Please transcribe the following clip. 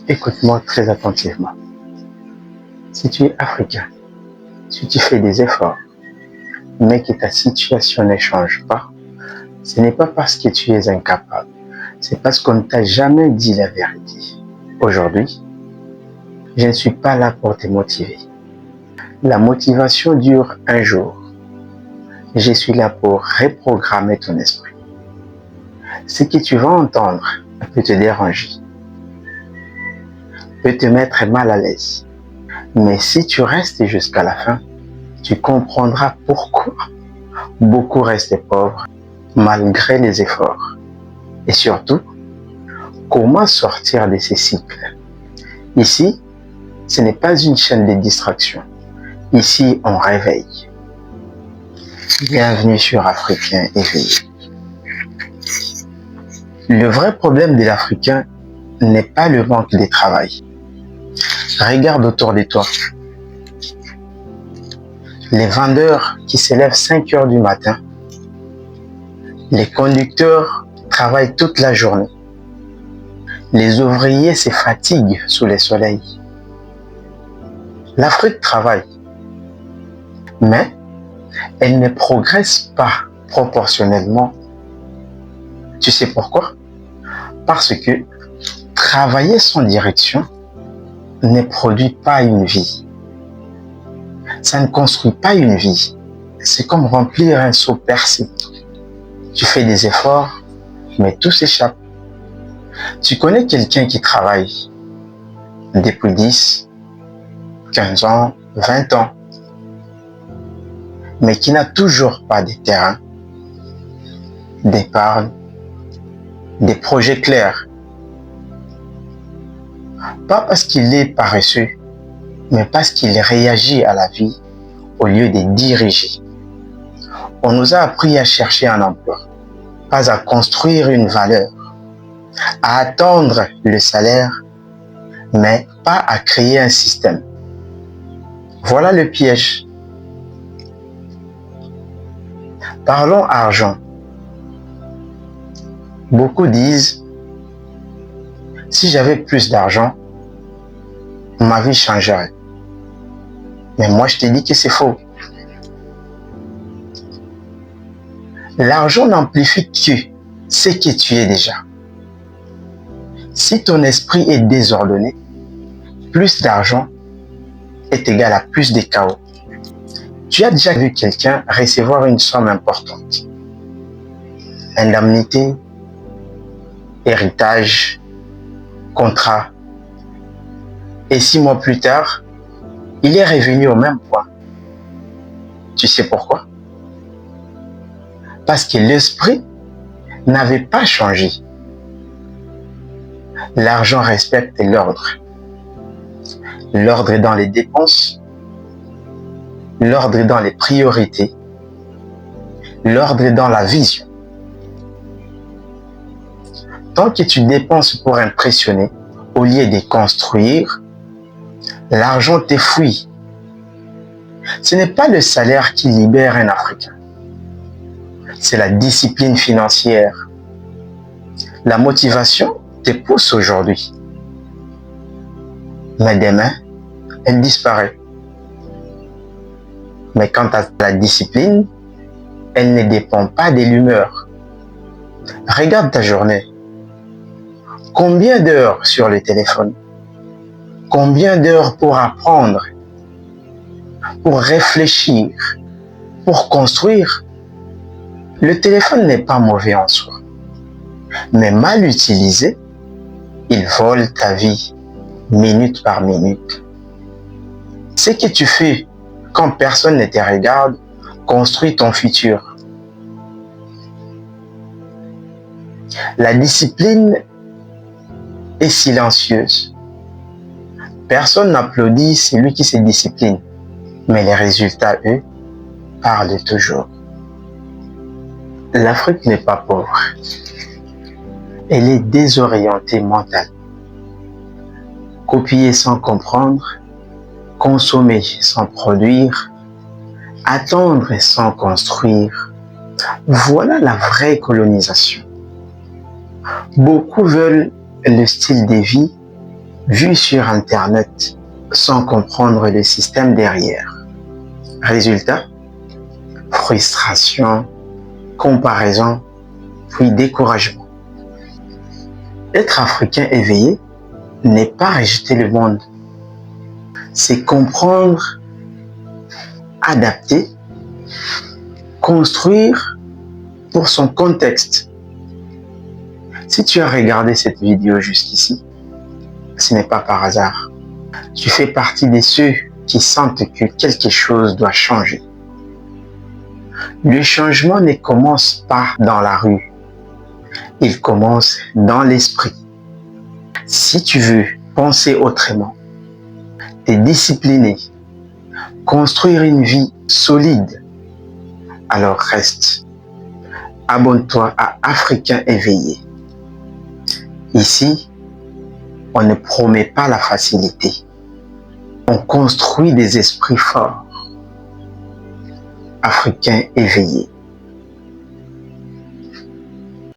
Écoute-moi très attentivement. Si tu es africain, si tu fais des efforts, mais que ta situation ne change pas, ce n'est pas parce que tu es incapable, c'est parce qu'on ne t'a jamais dit la vérité. Aujourd'hui, je ne suis pas là pour te motiver. La motivation dure un jour. Je suis là pour reprogrammer ton esprit. Ce que tu vas entendre peut te déranger, peut te mettre mal à l'aise. Mais si tu restes jusqu'à la fin, tu comprendras pourquoi beaucoup restent pauvres malgré les efforts. Et surtout, comment sortir de ces cycles. Ici, ce n'est pas une chaîne de distraction. Ici, on réveille. Bienvenue sur Africain éveillé. Le vrai problème de l'Africain n'est pas le manque de travail. Regarde autour de toi. Les vendeurs qui se lèvent 5 heures du matin, les conducteurs travaillent toute la journée, les ouvriers se fatiguent sous le soleil. L'Afrique travaille, mais elle ne progresse pas proportionnellement. Tu sais pourquoi? Parce que travailler sans direction ne produit pas une vie. Ça ne construit pas une vie. C'est comme remplir un seau percé. Tu fais des efforts, mais tout s'échappe. Tu connais quelqu'un qui travaille depuis 10, 15 ans, 20 ans, mais qui n'a toujours pas de terrain, d'épargne, des projets clairs. Pas parce qu'il est paresseux, mais parce qu'il réagit à la vie au lieu de diriger. On nous a appris à chercher un emploi, pas à construire une valeur, à attendre le salaire, mais pas à créer un système. Voilà le piège. Parlons argent. Beaucoup disent, si j'avais plus d'argent, ma vie changerait. Mais moi, je te dis que c'est faux. L'argent n'amplifie que ce que tu es déjà. Si ton esprit est désordonné, plus d'argent est égal à plus de chaos. Tu as déjà vu quelqu'un recevoir une somme importante. Indemnité, héritage, contrat. Et 6 mois plus tard, il est revenu au même point. Tu sais pourquoi? Parce que l'esprit n'avait pas changé. L'argent respecte l'ordre. L'ordre est dans les dépenses, l'ordre est dans les priorités, l'ordre est dans la vision. Tant que tu dépenses pour impressionner, au lieu de construire, l'argent t'effouille. Ce n'est pas le salaire qui libère un Africain. C'est la discipline financière. La motivation te pousse aujourd'hui. Mais demain, elle disparaît. Mais quant à la discipline, elle ne dépend pas de l'humeur. Regarde ta journée. Combien d'heures sur le téléphone? Combien d'heures pour apprendre? Pour réfléchir? Pour construire? Le téléphone n'est pas mauvais en soi. Mais mal utilisé, il vole ta vie, minute par minute. Ce que tu fais quand personne ne te regarde construit ton futur. La discipline est silencieuse. Personne n'applaudit celui qui se discipline, mais les résultats, eux, parlent toujours. L'Afrique n'est pas pauvre. Elle est désorientée mentalement. Copier sans comprendre, consommer sans produire, attendre sans construire. Voilà la vraie colonisation. Beaucoup veulent le style de vie vus sur Internet sans comprendre le système derrière. Résultat, frustration, comparaison, puis découragement. Être africain éveillé n'est pas rejeter le monde. C'est comprendre, adapter, construire pour son contexte. Si tu as regardé cette vidéo jusqu'ici, ce n'est pas par hasard. Tu fais partie de ceux qui sentent que quelque chose doit changer. Le changement ne commence pas dans la rue. Il commence dans l'esprit. Si tu veux penser autrement, te discipliner, construire une vie solide, alors reste. Abonne-toi à Africain éveillé. Ici, on ne promet pas la facilité. On construit des esprits forts. Africain éveillé.